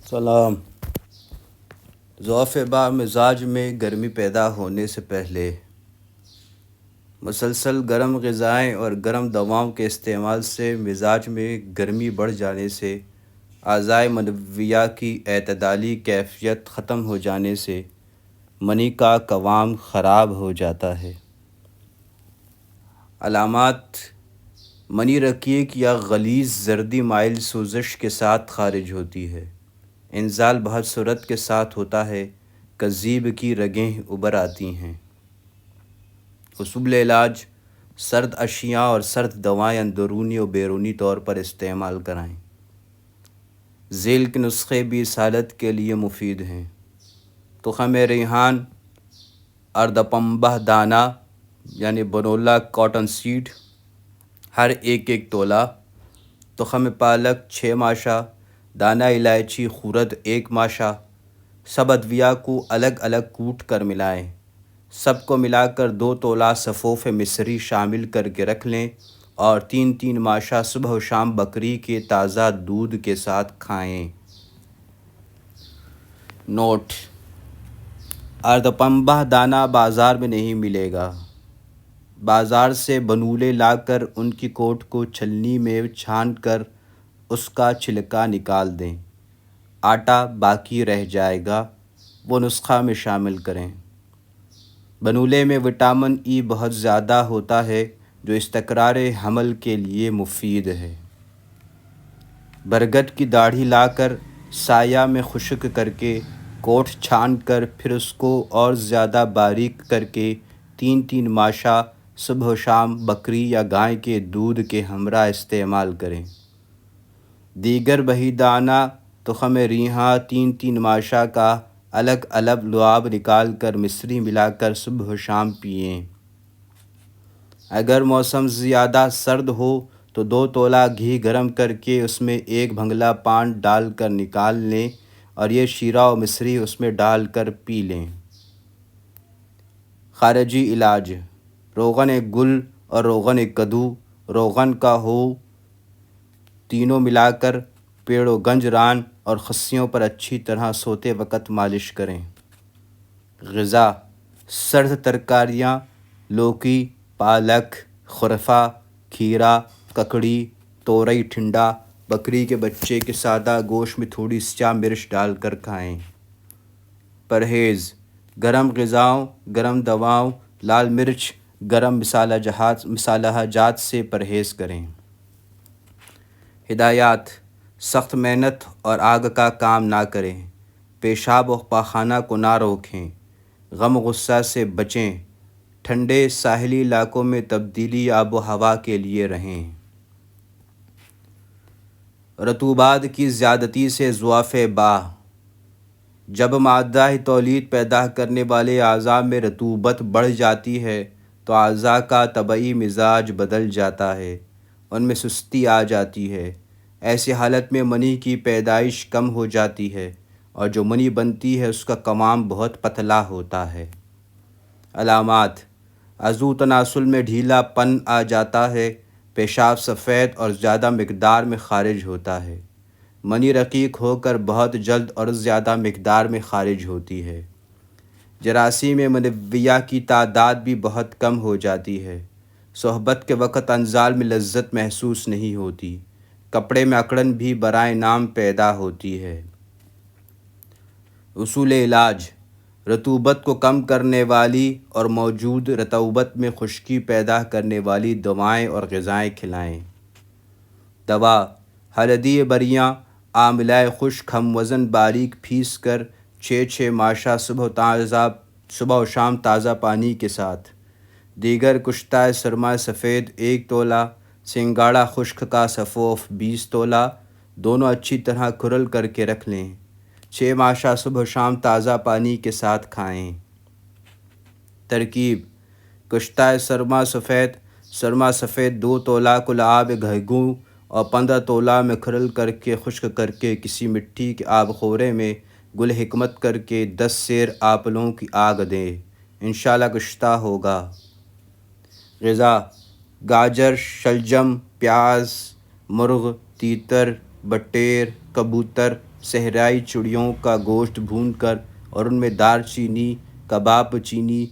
سلام۔ ضعف با مزاج میں گرمی پیدا ہونے سے پہلے مسلسل گرم غذائیں اور گرم دواؤں کے استعمال سے مزاج میں گرمی بڑھ جانے سے اعضائے منویہ کی اعتدالی کیفیت ختم ہو جانے سے منی کا قوام خراب ہو جاتا ہے۔ علامات: منی رقیق یا غلیظ زردی مائل سوزش کے ساتھ خارج ہوتی ہے۔ انزال بہت سرعت کے ساتھ ہوتا ہے۔ کذیب کی رگیں ابھر آتی ہیں۔ اصول علاج: سرد اشیاء اور سرد دوائیں اندرونی و بیرونی طور پر استعمال کرائیں۔ ذیل کے نسخے بھی اس حالت کے لیے مفید ہیں۔ تخم ریحان، اردپمبہ دانہ یعنی بنولا کاٹن سیڈ ہر ایک تولہ، تخم پالک 6 ماشا، دانہ الائچی خورد 1 ماشا، سب ادویہ کو الگ الگ کوٹ کر ملائیں۔ سب کو ملا کر 2 تولہ صفوف مصری شامل کر کے رکھ لیں اور 3 ماشا صبح و شام بکری کے تازہ دودھ کے ساتھ کھائیں۔ نوٹ: اردپمبہ دانہ بازار میں نہیں ملے گا۔ بازار سے بنولے لا کر ان کی کوٹ کو چھلنی میں چھان کر اس کا چھلکا نکال دیں۔ آٹا باقی رہ جائے گا، وہ نسخہ میں شامل کریں۔ بنولے میں وٹامن ای بہت زیادہ ہوتا ہے جو استقرار حمل کے لیے مفید ہے۔ برگد کی داڑھی لا کر سایہ میں خشک کر کے کوٹ چھان کر پھر اس کو اور زیادہ باریک کر کے 3 ماشا صبح و شام بکری یا گائے کے دودھ کے ہمراہ استعمال کریں۔ دیگر بہی دانہ تخم ریحاں 3 ماشا کا الگ الگ لعاب نکال کر مصری ملا کر صبح و شام پئیں۔ اگر موسم زیادہ سرد ہو تو 2 تولہ گھی گرم کر کے اس میں 1 بھنگلہ پان ڈال کر نکال لیں اور یہ شیرہ و مصری اس میں ڈال کر پی لیں۔ خارجی علاج: روغن گل اور روغن کدو، روغن کا ہو، تینوں ملا کر پیڑ و گنج ران اور خصیوں پر اچھی طرح سوتے وقت مالش کریں۔ غذا: سرد ترکاریاں، لوکی، پالک، خرفہ، کھیرا، ککڑی، تورئی ٹھنڈا، بکری کے بچے کے سادہ گوشت میں تھوڑی سیاہ مرچ ڈال کر کھائیں۔ پرہیز: گرم غذاؤں، گرم دواؤں، لال مرچ، گرم مصالحہ جات سے پرہیز کریں۔ ہدایات: سخت محنت اور آگ کا کام نہ کریں۔ پیشاب و پاخانہ کو نہ روکیں۔ غم غصہ سے بچیں۔ ٹھنڈے ساحلی علاقوں میں تبدیلی آب و ہوا کے لیے رہیں۔ رطوبات کی زیادتی سے ضعف با: جب مادہ تولید پیدا کرنے والے اعضاء میں رطوبت بڑھ جاتی ہے تو اعضاء کا طبعی مزاج بدل جاتا ہے، ان میں سستی آ جاتی ہے۔ ایسی حالت میں منی کی پیدائش کم ہو جاتی ہے اور جو منی بنتی ہے اس کا قوام بہت پتلا ہوتا ہے۔ علامات: عضو تناسل میں ڈھیلا پن آ جاتا ہے، پیشاب سفید اور زیادہ مقدار میں خارج ہوتا ہے، منی رقیق ہو کر بہت جلد اور زیادہ مقدار میں خارج ہوتی ہے، جراثیم منویہ کی تعداد بھی بہت کم ہو جاتی ہے، صحبت کے وقت انزال میں لذت محسوس نہیں ہوتی، کپڑے میں اکڑن بھی برائے نام پیدا ہوتی ہے۔ اصول علاج: رطوبت کو کم کرنے والی اور موجود رطوبت میں خشکی پیدا کرنے والی دوائیں اور غذائیں کھلائیں۔ دوا: ہلدی بریاں، آملہ خشک ہم وزن باریک پیس کر 6 ماشا صبح و شام تازہ پانی کے ساتھ۔ دیگر کشتۂ سرما سفید 1 تولہ، سنگاڑا خشک کا صفوف 20 تولہ، دونوں اچھی طرح کھرل کر کے رکھ لیں۔ 6 ماشا صبح و شام تازہ پانی کے ساتھ کھائیں۔ ترکیب: کشتۂ سرما سفید 2 تولہ کو لعاب گھیگوں اور 15 تولہ میں کھرل کر کے خشک کر کے کسی مٹی کے آب خورے میں گل حکمت کر کے 10 سیر آپلوں کی آگ دیں، انشاءاللہ کشتہ ہوگا۔ غذا: گاجر، شلجم، پیاز، مرغ، تیتر، بٹیر، کبوتر، صحرائی چڑیوں کا گوشت بھون کر اور ان میں دار چینی، کباب چینی،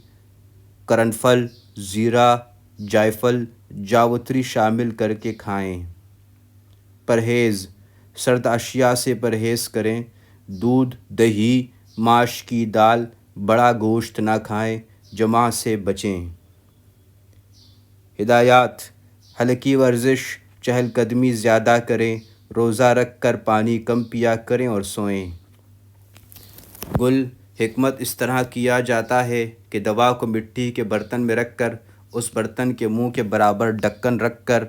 کرنفل، زیرہ، جائفل، جاوتری شامل کر کے کھائیں۔ پرہیز: سرد اشیاء سے پرہیز کریں۔ دودھ، دہی، ماش کی دال، بڑا گوشت نہ کھائیں۔ جمع سے بچیں۔ ہدایات: ہلکی ورزش، چہل قدمی زیادہ کریں۔ روزہ رکھ کر پانی کم پیا کریں اور سوئیں۔ گل حکمت: اس طرح کیا جاتا ہے کہ دوا کو مٹی کے برتن میں رکھ کر اس برتن کے منہ کے برابر ڈھکن رکھ کر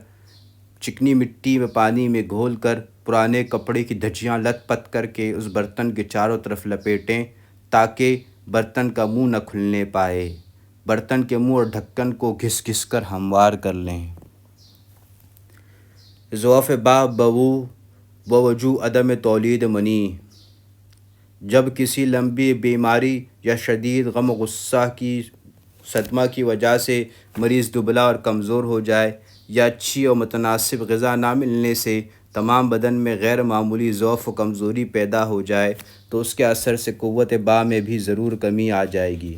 چکنی مٹی میں پانی میں گھول کر پرانے کپڑے کی دھجیاں لت پت کر کے اس برتن کے چاروں طرف لپیٹیں تاکہ برتن کا منہ نہ کھلنے پائے۔ برتن کے منہ اور ڈھکن کو گھس گھس کر ہموار کر لیں۔ ضعف بوجود عدم تولید منی: جب کسی لمبی بیماری یا شدید غم و غصہ کی صدمہ کی وجہ سے مریض دبلا اور کمزور ہو جائے یا اچھی اور متناسب غذا نہ ملنے سے تمام بدن میں غیر معمولی ضعف و کمزوری پیدا ہو جائے تو اس کے اثر سے قوت با میں بھی ضرور کمی آ جائے گی۔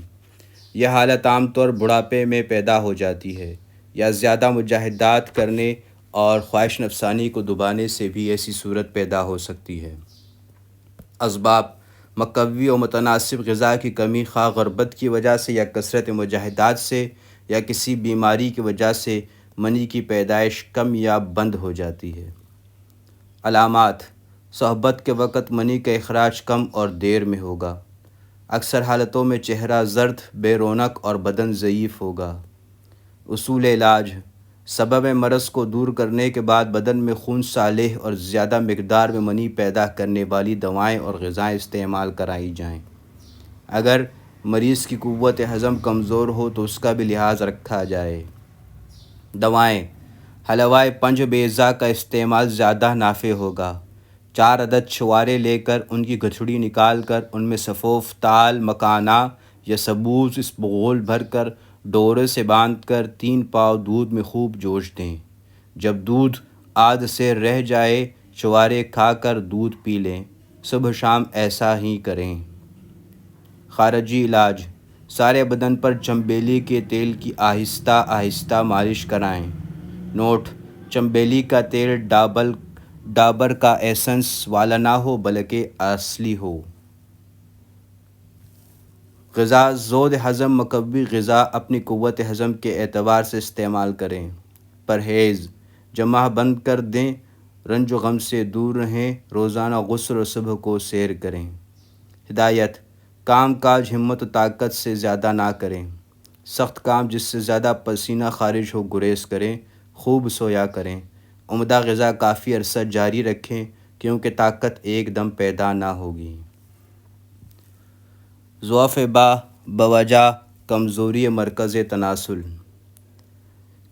یہ حالت عام طور بڑھاپے میں پیدا ہو جاتی ہے یا زیادہ مجاہدات کرنے اور خواہش نفسانی کو دبانے سے بھی ایسی صورت پیدا ہو سکتی ہے۔ اسباب: مقوی و متناسب غذا کی کمی خواہ غربت کی وجہ سے یا کثرت مجاہدات سے یا کسی بیماری کی وجہ سے منی کی پیدائش کم یا بند ہو جاتی ہے۔ علامات: صحبت کے وقت منی کا اخراج کم اور دیر میں ہوگا۔ اکثر حالتوں میں چہرہ زرد، بے رونق اور بدن ضعیف ہوگا۔ اصول علاج: سبب مرض کو دور کرنے کے بعد بدن میں خون صالح اور زیادہ مقدار میں منی پیدا کرنے والی دوائیں اور غذائیں استعمال کرائی جائیں۔ اگر مریض کی قوت ہضم کمزور ہو تو اس کا بھی لحاظ رکھا جائے۔ دوائیں: حلوہ پنج بیضا کا استعمال زیادہ نافع ہوگا۔ 4 عدد چھوارے لے کر ان کی گٹھڑی نکال کر ان میں سفوف تال مکانہ یا ثبوت اسبغول بھر کر ڈورے سے باندھ کر 3 پاؤ دودھ میں خوب جوش دیں۔ جب دودھ آدھ سے رہ جائے چھوارے کھا کر دودھ پی لیں۔ صبح شام ایسا ہی کریں۔ خارجی علاج: سارے بدن پر چنبیلی کے تیل کی آہستہ آہستہ مالش کرائیں۔ نوٹ: چنبیلی کا تیل ڈابر کا ایسنس والا نہ ہو بلکہ اصلی ہو۔ غذا: زود ہضم مقوی غذا اپنی قوت ہضم کے اعتبار سے استعمال کریں۔ پرہیز: جمع بند کر دیں، رنج و غم سے دور رہیں، روزانہ غسل اور صبح کو سیر کریں۔ ہدایت: کام کاج ہمت و طاقت سے زیادہ نہ کریں۔ سخت کام جس سے زیادہ پسینہ خارج ہو گریز کریں۔ خوب سویا کریں۔ عمدہ غذا کافی عرصہ جاری رکھیں کیونکہ طاقت ایک دم پیدا نہ ہوگی۔ ضعف بوجہ کمزوری مرکز تناسل: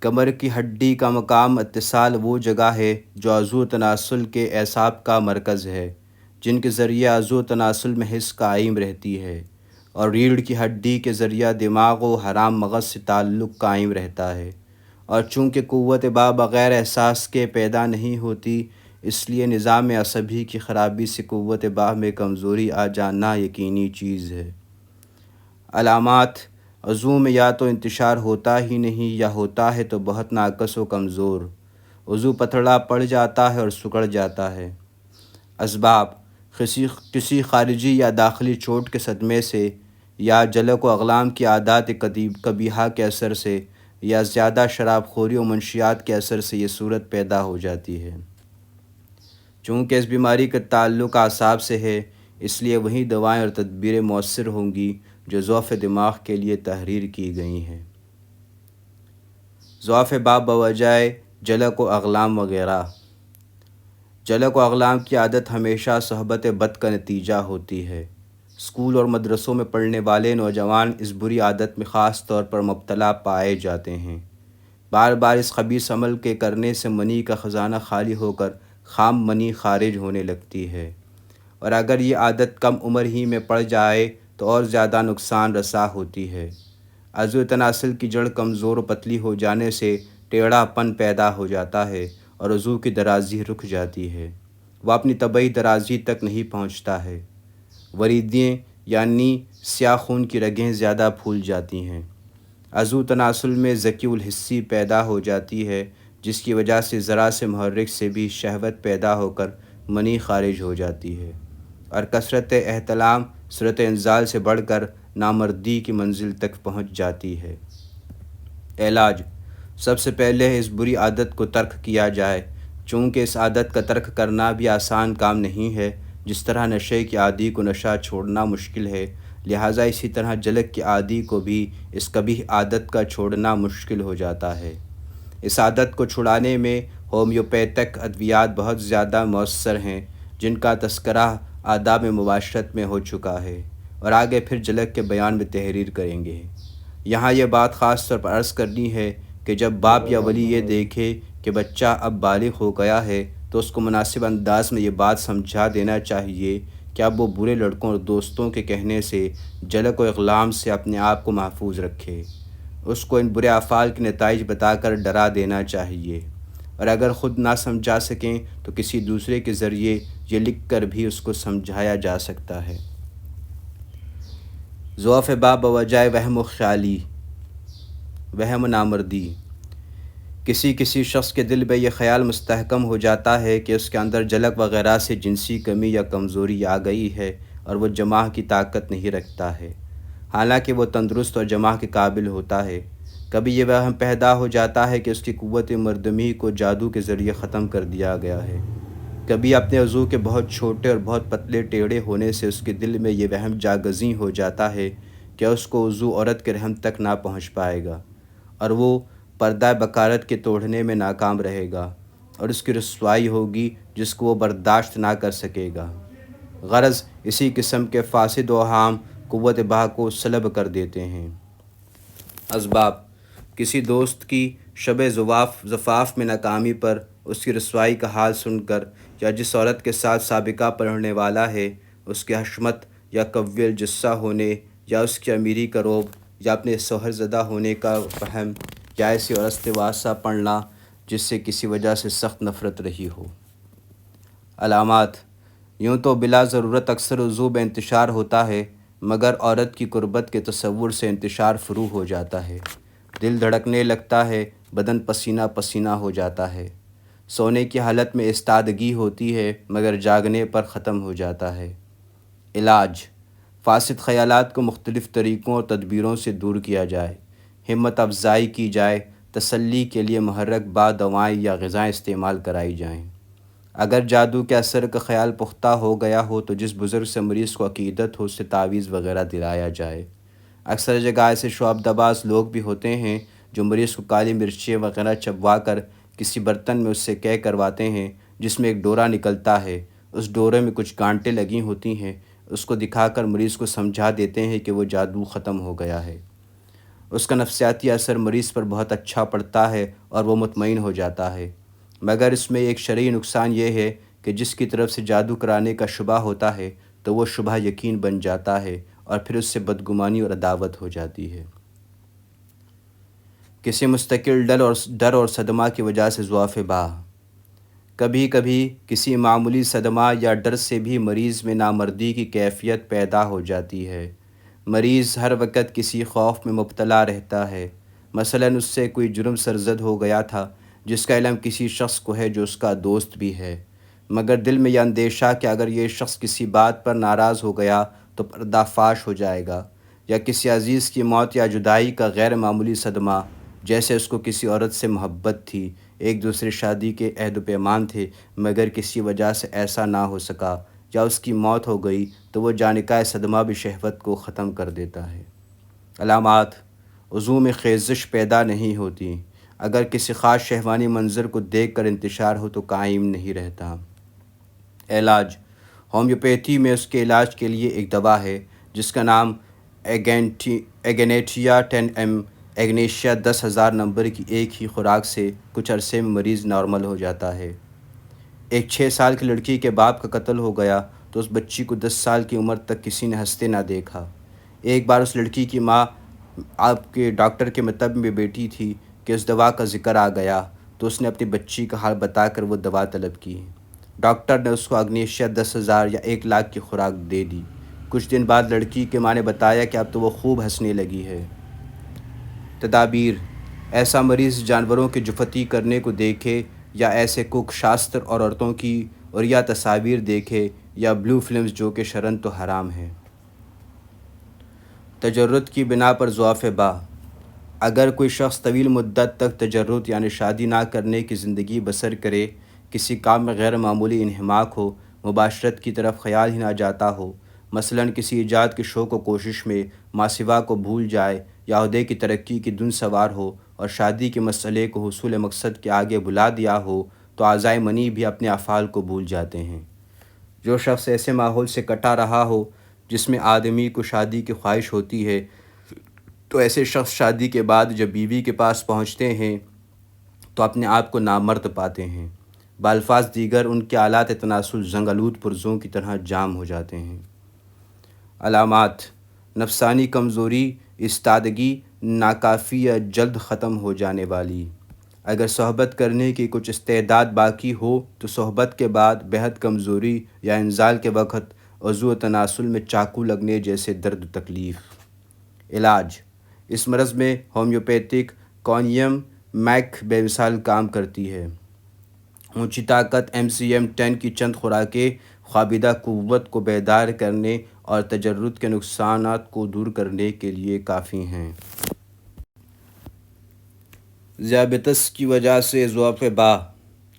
کمر کی ہڈی کا مقام اتصال وہ جگہ ہے جو عضو تناسل کے اعصاب کا مرکز ہے، جن کے ذریعے عضو تناسل میں حس قائم رہتی ہے، اور ریڑھ کی ہڈی کے ذریعہ دماغ و حرام مغز سے تعلق قائم رہتا ہے، اور چونکہ قوت با بغیر احساس کے پیدا نہیں ہوتی، اس لیے نظام عصبی کی خرابی سے قوت با میں کمزوری آ جانا یقینی چیز ہے۔ علامات: عضو میں یا تو انتشار ہوتا ہی نہیں یا ہوتا ہے تو بہت ناقص و کمزور۔ عضو پتلا پڑ جاتا ہے اور سکڑ جاتا ہے۔ اسباب: کسی خارجی یا داخلی چوٹ کے صدمے سے یا جلق و اغلام کی عادات قبیحہ کے اثر سے یا زیادہ شراب خوری و منشیات کے اثر سے یہ صورت پیدا ہو جاتی ہے۔ چونکہ اس بیماری کا تعلق اعصاب سے ہے، اس لیے وہی دوائیں اور تدبیریں مؤثر ہوں گی جو ضعف دماغ کے لیے تحریر کی گئی ہیں۔ ضعف بوجہ جلق و اغلام وغیرہ: جلق و اغلام کی عادت ہمیشہ صحبت بد کا نتیجہ ہوتی ہے۔ اسکول اور مدرسوں میں پڑھنے والے نوجوان اس بری عادت میں خاص طور پر مبتلا پائے جاتے ہیں۔ بار بار اس خبیث عمل کے کرنے سے منی کا خزانہ خالی ہو کر خام منی خارج ہونے لگتی ہے، اور اگر یہ عادت کم عمر ہی میں پڑ جائے تو اور زیادہ نقصان رسا ہوتی ہے۔ عضو تناسل کی جڑ کمزور و پتلی ہو جانے سے ٹیڑھا پن پیدا ہو جاتا ہے اور عضو کی درازی رک جاتی ہے۔ وہ اپنی طبعی درازی تک نہیں پہنچتا ہے۔ وریدیں یعنی سیاہ خون کی رگیں زیادہ پھول جاتی ہیں۔ عضو تناسل میں ذکی الحسی پیدا ہو جاتی ہے، جس کی وجہ سے ذرا سے محرک سے بھی شہوت پیدا ہو کر منی خارج ہو جاتی ہے، اور کثرت احتلام صورت انزال سے بڑھ کر نامردی کی منزل تک پہنچ جاتی ہے۔ علاج: سب سے پہلے اس بری عادت کو ترک کیا جائے، چونکہ اس عادت کا ترک کرنا بھی آسان کام نہیں ہے۔ جس طرح نشے کے عادی کو نشہ چھوڑنا مشکل ہے، لہٰذا اسی طرح جلک کے عادی کو بھی اس قبیح عادت کا چھوڑنا مشکل ہو جاتا ہے۔ اس عادت کو چھڑانے میں ہومیوپیتھک ادویات بہت زیادہ مؤثر ہیں، جن کا تذکرہ آداب مباشرت میں ہو چکا ہے، اور آگے پھر جلک کے بیان میں تحریر کریں گے۔ یہاں یہ بات خاص طور پر عرض کرنی ہے کہ جب باپ یا ولی یہ دیکھے کہ بچہ اب بالغ ہو گیا ہے تو اس کو مناسب انداز میں یہ بات سمجھا دینا چاہیے کہ اب وہ برے لڑکوں اور دوستوں کے کہنے سے، جلک و اغلام سے اپنے آپ کو محفوظ رکھے۔ اس کو ان برے افعال کے نتائج بتا کر ڈرا دینا چاہیے، اور اگر خود نہ سمجھا سکیں تو کسی دوسرے کے ذریعے یہ لکھ کر بھی اس کو سمجھایا جا سکتا ہے۔ ضعف باب بوجہ وہم و خیالی، وہم و نامردی۔ کسی شخص کے دل میں یہ خیال مستحکم ہو جاتا ہے کہ اس کے اندر جلک وغیرہ سے جنسی کمی یا کمزوری آ گئی ہے اور وہ جماع کی طاقت نہیں رکھتا ہے، حالانکہ وہ تندرست اور جماع کے قابل ہوتا ہے۔ کبھی یہ وہم پیدا ہو جاتا ہے کہ اس کی قوت مردمی کو جادو کے ذریعے ختم کر دیا گیا ہے۔ کبھی اپنے عضو کے بہت چھوٹے اور بہت پتلے ٹیڑھے ہونے سے اس کے دل میں یہ وہم جاگزیں ہو جاتا ہے کہ اس کو عضو عورت کے رحم تک نہ پہنچ پائے گا، اور وہ پردہ بکارت کے توڑنے میں ناکام رہے گا، اور اس کی رسوائی ہوگی جس کو وہ برداشت نہ کر سکے گا۔ غرض اسی قسم کے فاسد اوہام قوت بہا کو سلب کر دیتے ہیں۔ اسباب: کسی دوست کی شب زفاف میں ناکامی پر اس کی رسوائی کا حال سن کر، یا جس عورت کے ساتھ سابقہ پڑھنے والا ہے اس کے حشمت یا قوی الجثہ ہونے، یا اس کی امیری کا رعب، یا اپنے شوہر زدہ ہونے کا فہم، یا ایسی عورت سے واسطہ پڑھنا جس سے کسی وجہ سے سخت نفرت رہی ہو۔ علامات: یوں تو بلا ضرورت اکثر عضو میں انتشار ہوتا ہے، مگر عورت کی قربت کے تصور سے انتشار فروع ہو جاتا ہے۔ دل دھڑکنے لگتا ہے، بدن پسینہ پسینہ ہو جاتا ہے، سونے کی حالت میں استادگی ہوتی ہے مگر جاگنے پر ختم ہو جاتا ہے۔ علاج: فاسد خیالات کو مختلف طریقوں اور تدبیروں سے دور کیا جائے، ہمت افزائی کی جائے، تسلی کے لیے محرک دوائیں یا غذائیں استعمال کرائی جائیں۔ اگر جادو کے اثر کا خیال پختہ ہو گیا ہو تو جس بزرگ سے مریض کو عقیدت ہو اس سے تعویذ وغیرہ دلایا جائے۔ اکثر جگہ ایسے شعبدباز لوگ بھی ہوتے ہیں جو مریض کو کالی مرچیں وغیرہ چبوا کر کسی برتن میں اس سے قے کرواتے ہیں، جس میں ایک ڈورا نکلتا ہے، اس ڈورے میں کچھ گانٹیں لگی ہوتی ہیں، اس کو دکھا کر مریض کو سمجھا دیتے ہیں کہ وہ جادو ختم ہو گیا ہے۔ اس کا نفسیاتی اثر مریض پر بہت اچھا پڑتا ہے اور وہ مطمئن ہو جاتا ہے، مگر اس میں ایک شرعی نقصان یہ ہے کہ جس کی طرف سے جادو کرانے کا شبہ ہوتا ہے تو وہ شبہ یقین بن جاتا ہے اور پھر اس سے بدگمانی اور عداوت ہو جاتی ہے۔ کسی مستقل ڈر اور صدمہ کی وجہ سے ضعف باہ۔ کبھی کبھی کسی معمولی صدمہ یا ڈر سے بھی مریض میں نامردی کی کیفیت پیدا ہو جاتی ہے۔ مریض ہر وقت کسی خوف میں مبتلا رہتا ہے، مثلاً اس سے کوئی جرم سرزد ہو گیا تھا جس کا علم کسی شخص کو ہے جو اس کا دوست بھی ہے، مگر دل میں یہ اندیشہ کہ اگر یہ شخص کسی بات پر ناراض ہو گیا تو پردہ فاش ہو جائے گا، یا کسی عزیز کی موت یا جدائی کا غیر معمولی صدمہ، جیسے اس کو کسی عورت سے محبت تھی، ایک دوسرے شادی کے عہد و پیمان تھے مگر کسی وجہ سے ایسا نہ ہو سکا، یا اس کی موت ہو گئی تو وہ جانکہ صدمہ بھی شہوت کو ختم کر دیتا ہے۔ علامات: عضو میں خیزش پیدا نہیں ہوتی، اگر کسی خاص شہوانی منظر کو دیکھ کر انتشار ہو تو قائم نہیں رہتا۔ علاج: ہومیوپیتھی میں اس کے علاج کے لیے ایک دوا ہے جس کا نام ایگنیٹیا 10 ایگنیشیا 10,000 نمبر کی ایک ہی خوراک سے کچھ عرصے میں مریض نارمل ہو جاتا ہے۔ ایک 6 سال کی لڑکی کے باپ کا قتل ہو گیا تو اس بچی کو 10 سال کی عمر تک کسی نے ہنستے نہ دیکھا۔ ایک بار اس لڑکی کی ماں آپ کے ڈاکٹر کے مطب میں بیٹھی تھی کہ اس دوا کا ذکر آ گیا تو اس نے اپنی بچی کا حال بتا کر وہ دوا طلب کی۔ ڈاکٹر نے اس کو اگنیشیا 10,000 یا 1,00,000 کی خوراک دے دی۔ کچھ دن بعد لڑکی کے ماں نے بتایا کہ اب تو وہ خوب ہنسنے لگی ہے۔ تدابیر: ایسا مریض جانوروں کی جفتی کرنے کو دیکھے یا ایسے کک شاستر اور عورتوں کی اور یا تصاویر دیکھے یا بلو فلمز جو کہ شرعاً تو حرام ہیں۔ تجرد کی بنا پر ضعف با: اگر کوئی شخص طویل مدت تک تجرد یعنی شادی نہ کرنے کی زندگی بسر کرے، کسی کام میں غیر معمولی انہماک ہو، مباشرت کی طرف خیال ہی نہ جاتا ہو، مثلاً کسی ایجاد کے شوق و کوشش میں ماسوا کو بھول جائے یا عہدے کی ترقی کی دھن سوار ہو اور شادی کے مسئلے کو حصول مقصد کے آگے بلا دیا ہو تو اعضائے منی بھی اپنے افعال کو بھول جاتے ہیں۔ جو شخص ایسے ماحول سے کٹا رہا ہو جس میں آدمی کو شادی کی خواہش ہوتی ہے، تو ایسے شخص شادی کے بعد جب بیوی کے پاس پہنچتے ہیں تو اپنے آپ کو نامرد پاتے ہیں۔ بالفاظ دیگر ان کے آلات تناسل زنگ آلود پرزوں کی طرح جام ہو جاتے ہیں۔ علامات: نفسانی کمزوری، استادگی، ناکافی یا جلد ختم ہو جانے والی۔ اگر صحبت کرنے کی کچھ استعداد باقی ہو تو صحبت کے بعد بہت کمزوری یا انزال کے وقت عضو تناسل میں چاقو لگنے جیسے درد و تکلیف۔ علاج: اس مرض میں ہومیوپیتھک کونیم میک بے مثال کام کرتی ہے۔ اونچی طاقت MCM10 کی چند خوراکیں خوابیدہ قوت کو بیدار کرنے اور تجرد کے نقصانات کو دور کرنے کے لیے کافی ہیں۔ ذیابیطس کی وجہ سے ضعف با: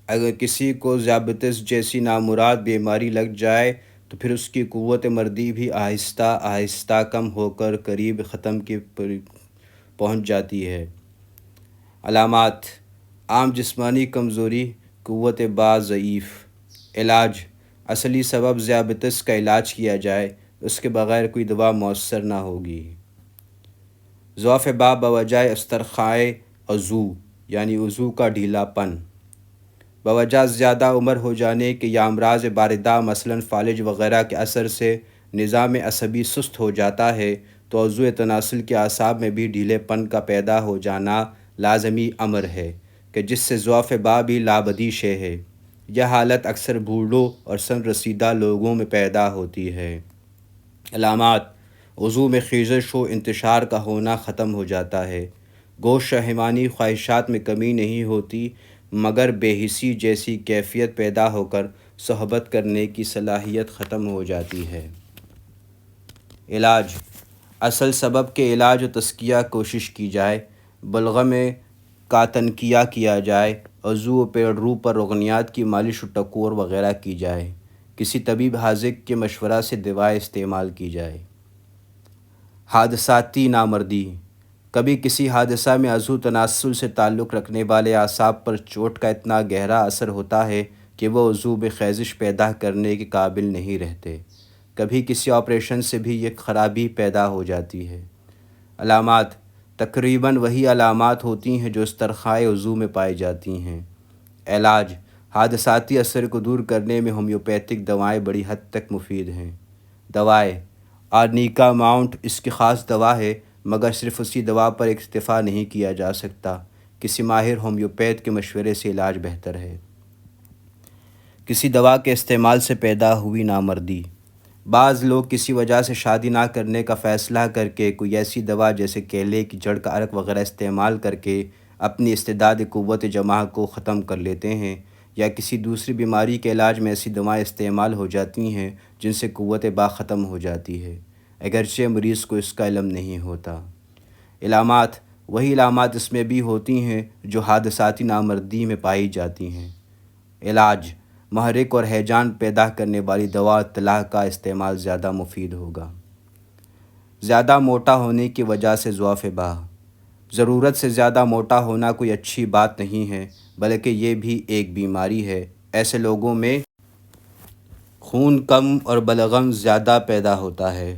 اگر کسی کو ذیابیطس جیسی نامراد بیماری لگ جائے تو پھر اس کی قوت مردی بھی آہستہ آہستہ کم ہو کر قریب ختم کی پہنچ جاتی ہے۔ علامات: عام جسمانی کمزوری، قوت با ضعیف۔ علاج: اصلی سبب ذیابیطس کا علاج کیا جائے، اس کے بغیر کوئی دوا مؤثر نہ ہوگی۔ ضعف با بوجہ استرخائے عضو یعنی عضو کا ڈھیلا پن: بوجہ زیادہ عمر ہو جانے کے یا امراض باردہ مثلاً فالج وغیرہ کے اثر سے نظام عصبی سست ہو جاتا ہے تو عضو تناسل کے اعصاب میں بھی ڈھیلے پن کا پیدا ہو جانا لازمی امر ہے کہ جس سے ضعف با بھی لابدی شے ہے۔ یہ حالت اکثر بوڑھوں اور سن رسیدہ لوگوں میں پیدا ہوتی ہے۔ علامات: عضو میں خیزش و انتشار کا ہونا ختم ہو جاتا ہے۔ گوشت حیوانی خواہشات میں کمی نہیں ہوتی مگر بے حسی جیسی کیفیت پیدا ہو کر صحبت کرنے کی صلاحیت ختم ہو جاتی ہے۔ علاج: اصل سبب کے علاج و تزکیہ کوشش کی جائے، بلغم کا تنقیہ کیا جائے، عضو و پیڑ رو پر رغنیات کی مالش و ٹکور وغیرہ کی جائے، کسی طبیب حاذق کے مشورہ سے دوائیں استعمال کی جائے۔ حادثاتی نامردی: کبھی کسی حادثہ میں عضو تناسل سے تعلق رکھنے والے اعصاب پر چوٹ کا اتنا گہرا اثر ہوتا ہے کہ وہ عضو میں خیزش پیدا کرنے کے قابل نہیں رہتے۔ کبھی کسی آپریشن سے بھی یہ خرابی پیدا ہو جاتی ہے۔ علامات: تقریباً وہی علامات ہوتی ہیں جو استرخائے عضو میں پائی جاتی ہیں۔ علاج: حادثاتی اثر کو دور کرنے میں ہومیوپیتھک دوائیں بڑی حد تک مفید ہیں۔ دوائیں: آرنیکا ماؤنٹ اس کی خاص دوا ہے مگر صرف اسی دوا پر اکتفا نہیں کیا جا سکتا، کسی ماہر ہومیوپیتھ کے مشورے سے علاج بہتر ہے۔ کسی دوا کے استعمال سے پیدا ہوئی نامردی: بعض لوگ کسی وجہ سے شادی نہ کرنے کا فیصلہ کر کے کوئی ایسی دوا جیسے کیلے کی جڑ کا عرق وغیرہ استعمال کر کے اپنی استعداد قوت جمع کو ختم کر لیتے ہیں، یا کسی دوسری بیماری کے علاج میں ایسی دوائیں استعمال ہو جاتی ہیں جن سے قوت با ختم ہو جاتی ہے اگرچہ مریض کو اس کا علم نہیں ہوتا۔ علامات: وہی علامات اس میں بھی ہوتی ہیں جو حادثاتی نامردی میں پائی جاتی ہیں۔ علاج: محرک اور ہیجان پیدا کرنے والی دوا اطلاع کا استعمال زیادہ مفید ہوگا۔ زیادہ موٹا ہونے کی وجہ سے ضعف با: ضرورت سے زیادہ موٹا ہونا کوئی اچھی بات نہیں ہے بلکہ یہ بھی ایک بیماری ہے۔ ایسے لوگوں میں خون کم اور بلغم زیادہ پیدا ہوتا ہے،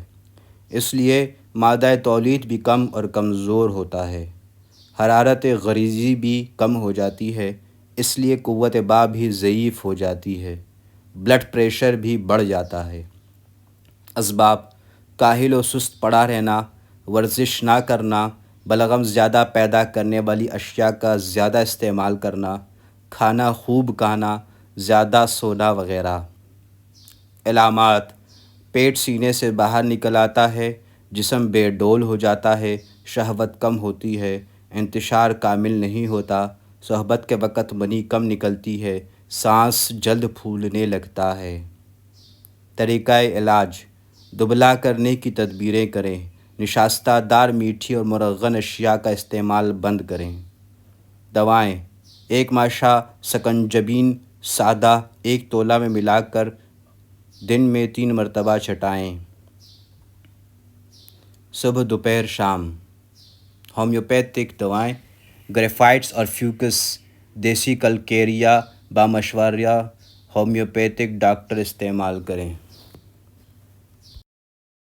اس لیے مادہ تولید بھی کم اور کمزور ہوتا ہے۔ حرارت غریزی بھی کم ہو جاتی ہے، اس لیے قوت با بھی ضعیف ہو جاتی ہے۔ بلڈ پریشر بھی بڑھ جاتا ہے۔ اسباب: کاہل و سست پڑا رہنا، ورزش نہ کرنا، بلغم زیادہ پیدا کرنے والی اشیاء کا زیادہ استعمال کرنا، کھانا خوب کھانا، زیادہ سونا وغیرہ۔ علامات: پیٹ سینے سے باہر نکل آتا ہے، جسم بے ڈول ہو جاتا ہے، شہوت کم ہوتی ہے، انتشار کامل نہیں ہوتا، صحبت کے وقت منی کم نکلتی ہے، سانس جلد پھولنے لگتا ہے۔ طریقہ علاج: دبلا کرنے کی تدبیریں کریں، نشاستہ دار میٹھی اور مرغن اشیاء کا استعمال بند کریں۔ دوائیں: 1 ماشا سکنجبین سادہ 1 تولہ میں ملا کر دن میں 3 مرتبہ چٹائیں۔ صبح دوپہر شام۔ ہومیوپیتھک دوائیں: گریفائٹس اور فیوکس دیسی کلکیریا بامشورہ ہومیوپیتھک ڈاکٹر استعمال کریں۔